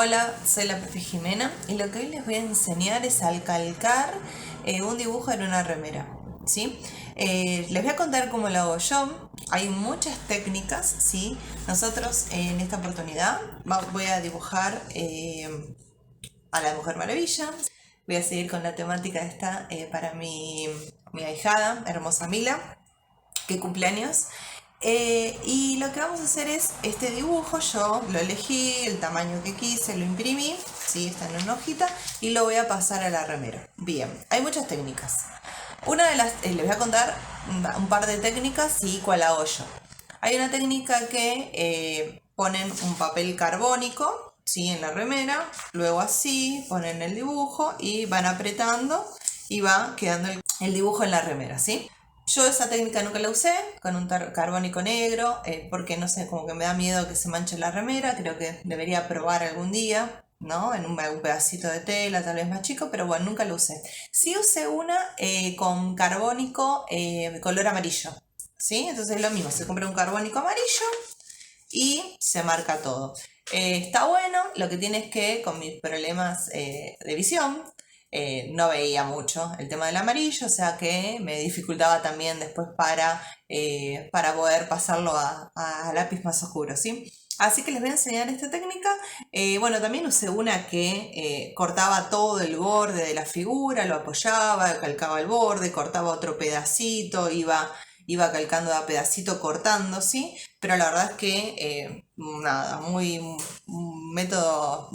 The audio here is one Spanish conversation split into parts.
Hola, soy la profe Jimena y lo que hoy les voy a enseñar es al calcar un dibujo en una remera, ¿sí? Les voy a contar cómo lo hago yo. Hay muchas técnicas, ¿sí? Nosotros en esta oportunidad voy a dibujar a la Mujer Maravilla. Voy a seguir con la temática esta para mi ahijada, hermosa Mila, que cumpleaños. Y lo que vamos a hacer es este dibujo, yo lo elegí, el tamaño que quise, lo imprimí, ¿sí? Está en una hojita y lo voy a pasar a la remera. Bien, hay muchas técnicas. Una de las, les voy a contar un par de técnicas y cuál hago yo. Hay una técnica que ponen un papel carbónico, ¿sí? En la remera, luego así ponen el dibujo y van apretando y va quedando el dibujo en la remera, ¿sí? Yo esa técnica nunca la usé con un carbónico negro porque no sé, como que me da miedo que se manche la remera. Creo que debería probar algún día, ¿no? En un pedacito de tela, tal vez más chico, pero bueno, nunca lo usé. Sí usé una con carbónico color amarillo, ¿sí? Entonces es lo mismo, se compra un carbónico amarillo y se marca todo. Está bueno, lo que tiene es que con mis problemas de visión, no veía mucho el tema del amarillo, o sea que me dificultaba también después para poder pasarlo a lápiz más oscuro, ¿sí? Así que les voy a enseñar esta técnica. Bueno, también usé una que cortaba todo el borde de la figura, lo apoyaba, calcaba el borde, cortaba otro pedacito, iba calcando a pedacito, cortando, ¿sí? Pero la verdad es que, nada, un método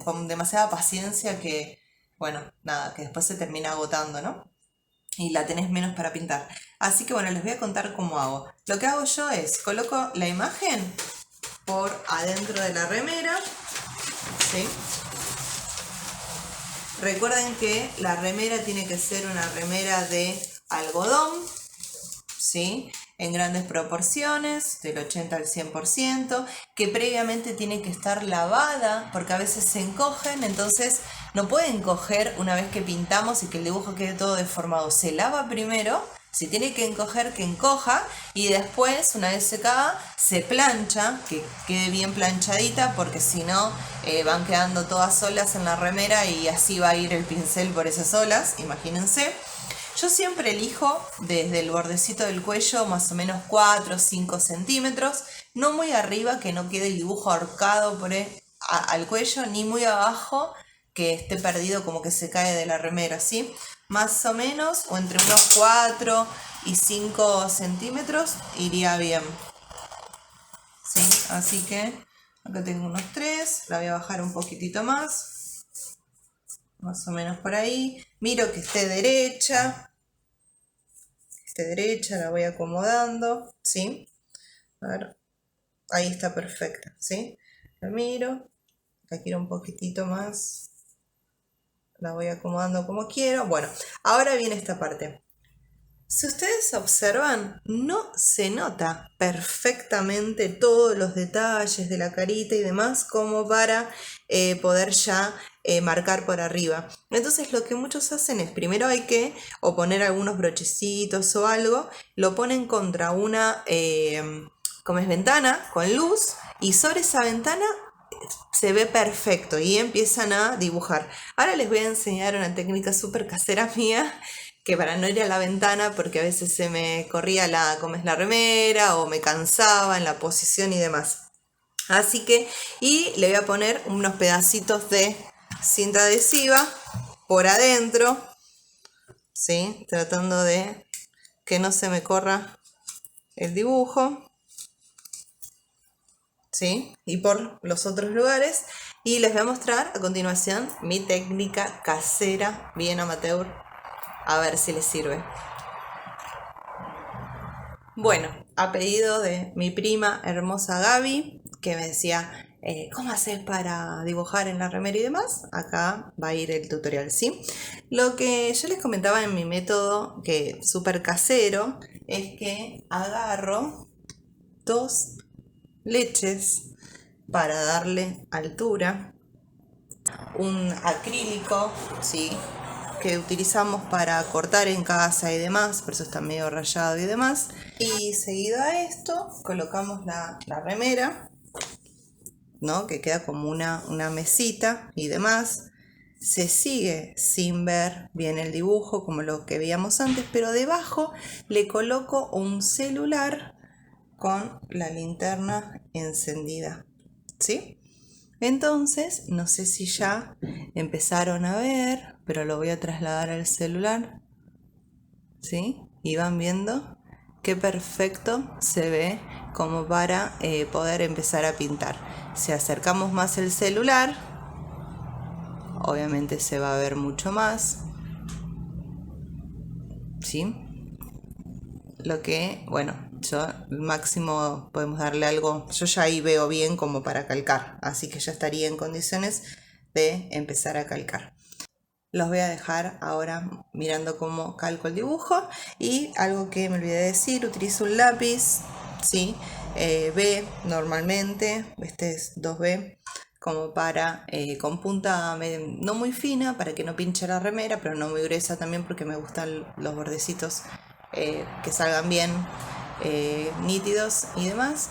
con demasiada paciencia que, bueno, nada, que después se termina agotando, ¿no? Y la tenés menos para pintar. Así que bueno, les voy a contar cómo hago. Lo que hago yo es, coloco la imagen por adentro de la remera, ¿sí? Recuerden que la remera tiene que ser una remera de algodón, ¿sí? En grandes proporciones, del 80 al 100%, que previamente tiene que estar lavada, porque a veces se encogen, entonces no pueden coger una vez que pintamos y que el dibujo quede todo deformado. Se lava primero, si tiene que encoger, que encoja, y después, una vez secada, se plancha, que quede bien planchadita, porque si no, van quedando todas olas en la remera y así va a ir el pincel por esas olas, imagínense. Yo siempre elijo desde el bordecito del cuello más o menos 4 o 5 centímetros, no muy arriba que no quede el dibujo ahorcado al cuello, ni muy abajo que esté perdido como que se cae de la remera, ¿sí? Más o menos, o entre unos 4 y 5 centímetros iría bien, ¿sí? Así que acá tengo unos 3, la voy a bajar un poquitito más o menos por ahí. Miro que esté derecha, la voy acomodando, ¿sí? A ver, ahí está perfecta, ¿sí? La miro, la quiero un poquitito más, la voy acomodando como quiero. Bueno, ahora viene esta parte. Si ustedes observan, no se nota perfectamente todos los detalles de la carita y demás como para poder ya marcar por arriba. Entonces lo que muchos hacen es, primero hay que o poner algunos brochecitos o algo, lo ponen contra una como es ventana con luz y sobre esa ventana se ve perfecto y empiezan a dibujar. Ahora les voy a enseñar una técnica súper casera mía, que para no ir a la ventana, porque a veces se me corría como es la remera o me cansaba en la posición y demás. Así que, y le voy a poner unos pedacitos de cinta adhesiva por adentro, ¿sí? Tratando de que no se me corra el dibujo, ¿sí? Y por los otros lugares. Y les voy a mostrar a continuación mi técnica casera, bien amateur, a ver si les sirve. Bueno, a pedido de mi prima hermosa Gaby, que me decía, ¿cómo haces para dibujar en la remera y demás? Acá va a ir el tutorial, ¿sí? Lo que yo les comentaba en mi método, que es súper casero, es que agarro 2 leches para darle altura, un acrílico, ¿sí? Que utilizamos para cortar en casa y demás, por eso está medio rayado y demás. Y seguido a esto colocamos la remera, ¿no? Que queda como una mesita y demás. Se sigue sin ver bien el dibujo como lo que veíamos antes, pero debajo le coloco un celular con la linterna encendida, ¿sí? Entonces, no sé si ya empezaron a ver, pero lo voy a trasladar al celular, ¿sí? Y van viendo qué perfecto se ve como para poder empezar a pintar. Si acercamos más el celular, obviamente se va a ver mucho más, ¿sí? Lo que, bueno, yo máximo podemos darle algo, yo ya ahí veo bien como para calcar, así que ya estaría en condiciones de empezar a calcar. Los voy a dejar ahora mirando cómo calco el dibujo. Y algo que me olvidé de decir, utilizo un lápiz, ¿sí? B normalmente, este es 2B, como para, con punta no muy fina, para que no pinche la remera, pero no muy gruesa también, porque me gustan los bordecitos que salgan bien nítidos y demás.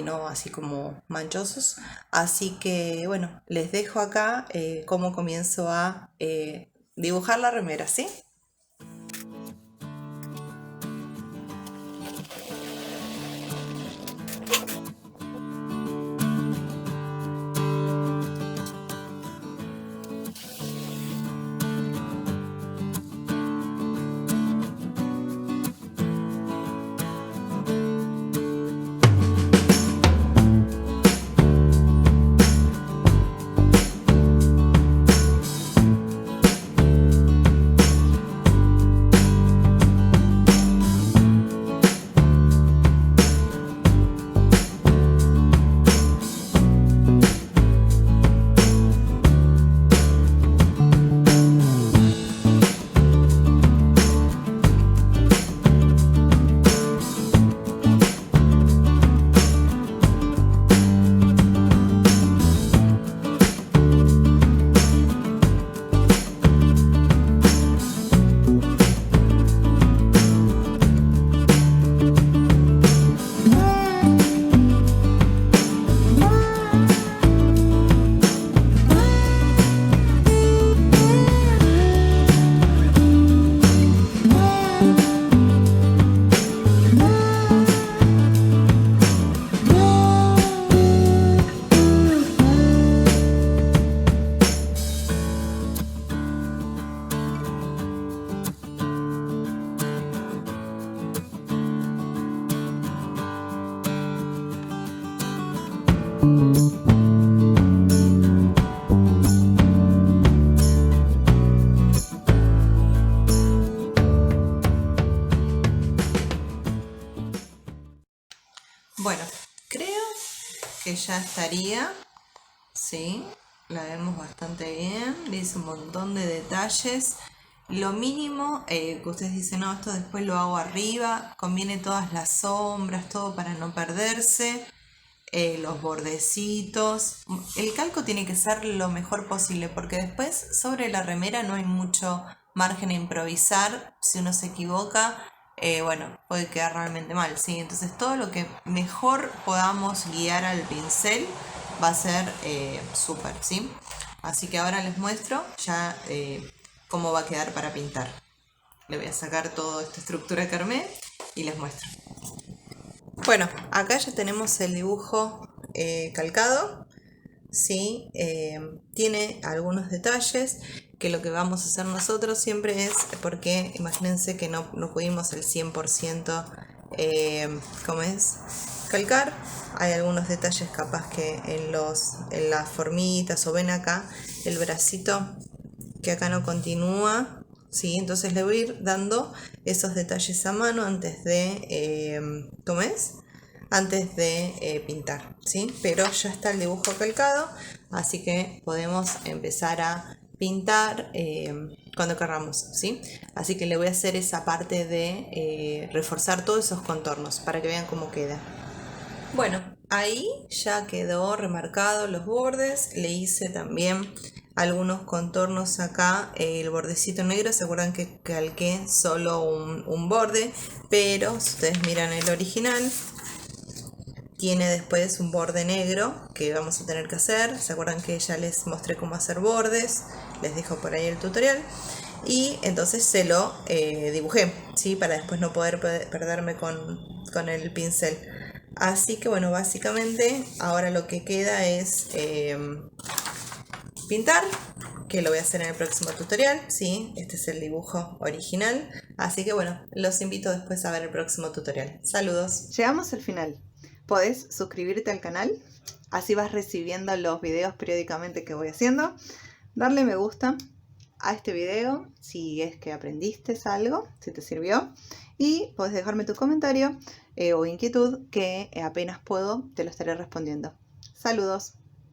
No así como manchosos. Así que bueno, les dejo acá cómo comienzo a dibujar la remera, ¿sí? Bueno, creo que ya estaría, sí, la vemos bastante bien, le hice un montón de detalles. Lo mínimo que ustedes dicen, no, esto después lo hago arriba, conviene todas las sombras, todo para no perderse, los bordecitos. El calco tiene que ser lo mejor posible porque después sobre la remera no hay mucho margen a improvisar. Si uno se equivoca, bueno, puede quedar realmente mal, ¿sí? Entonces todo lo que mejor podamos guiar al pincel va a ser súper, ¿sí? Así que ahora les muestro ya cómo va a quedar para pintar. Le voy a sacar toda esta estructura que armé y les muestro. Bueno, acá ya tenemos el dibujo calcado, ¿sí? Tiene algunos detalles que lo que vamos a hacer nosotros siempre es, porque imagínense que no pudimos el 100% ¿cómo es? Calcar. Hay algunos detalles capaz que en las formitas, o ven acá el bracito que acá no continúa, ¿sí? Entonces le voy a ir dando esos detalles a mano antes de, ¿cómo es? Antes de pintar, ¿sí? Pero ya está el dibujo calcado, así que podemos empezar a pintar cuando queramos, ¿sí? Así que le voy a hacer esa parte de reforzar todos esos contornos para que vean cómo queda. Bueno, ahí ya quedó remarcado los bordes, le hice también algunos contornos acá, el bordecito negro, se acuerdan que calqué solo un borde, pero si ustedes miran el original, tiene después un borde negro que vamos a tener que hacer. ¿Se acuerdan que ya les mostré cómo hacer bordes? Les dejo por ahí el tutorial. Y entonces se lo dibujé, ¿sí? Para después no poder perderme con el pincel. Así que bueno, básicamente ahora lo que queda es pintar, que lo voy a hacer en el próximo tutorial, ¿sí? Este es el dibujo original. Así que bueno, los invito después a ver el próximo tutorial. Saludos. Llegamos al final. Podés suscribirte al canal, así vas recibiendo los videos periódicamente que voy haciendo. Darle me gusta a este video si es que aprendiste algo, si te sirvió. Y podés dejarme tu comentario o inquietud que apenas puedo te lo estaré respondiendo. Saludos.